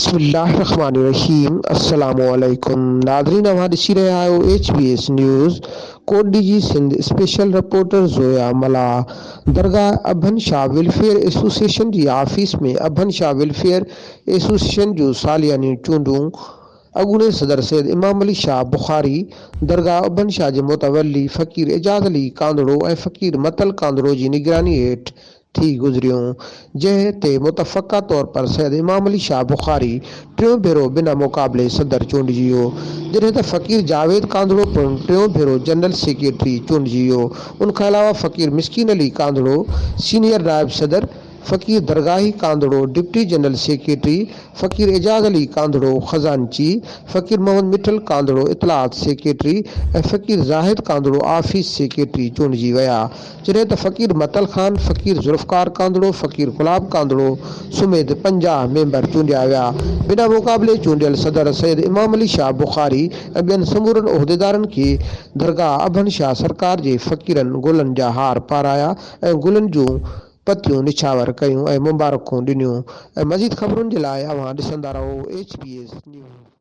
बिस्मिल्लाहिर्रहमानिर्रहीम अस्सलामुअलैकुम नादरीन अवां ॾिसी रहिया आहियो HBS news Kot Diji Sindh special reporter Zoya Mala Dargah Abhan Shah welfare association जी ऑफिस में अभन शाह वेलफेयर एसोसिएशन जूं सालियानी चूंडूं अॻूणे सदर सैयद इमाम अली शाह बुखारी दरगाह अभन शाह जे मुतवली फ़कीर एजाज़ अली कांदड़ो ऐं फ़कीर मतल कांदड़ो जी निगरानी हेठि थी गुज़रियूं, जंहिं ते मुतफ़क़ा तौर पर सैयद इमाम अली शाह बुखारी टियों भेरो बिना मुक़ाबले सदर चूंडिजी वियो, जॾहिं त फ़कीर जावेद कांदड़ो पिणु टियों भेरो जनरल सेक्रेटरी चूंडिजी वियो। उन खां अलावा फ़कीर मिस्किन अली कांदड़ो सीनियर नायब सदर, फ़कीर दरगाही कांदड़ो डिप्टी जनरल सेक्रेटरी, फ़कीर एजाज़ अली कांदड़ो ख़ज़ानची, फ़कीर मोहम्मद मिठल कांदड़ो इतलात सेक्रेटरी ऐं फ़कीर ज़ाहिद कांदड़ो ऑफिस सेक्रेटरी चूंडिजी विया, जॾहिं त फ़कीर मतल ख़ान, फ़कीर ज़ुल्फ़कार कांदड़ो, फ़कीर गुलाब कांदड़ो समेत 50 मेंबर चूंडिया विया। बिना मुक़ाबले चूंडियल सदर सैयद इमाम अली शाह बुखारी ऐं ॿियनि समूरनि उहिदेदारनि खे दरगाह अभन शाह सरकार जे फ़कीरनि गुलनि जा हार पाराया ऐं गुलनि जूं पतियूं निछावर कयूं ऐं मुबारकूं ॾिनियूं। ऐं मज़ीद ख़बरुनि जे लाइ अवां ॾिसंदा रहो HBS न्यूज़।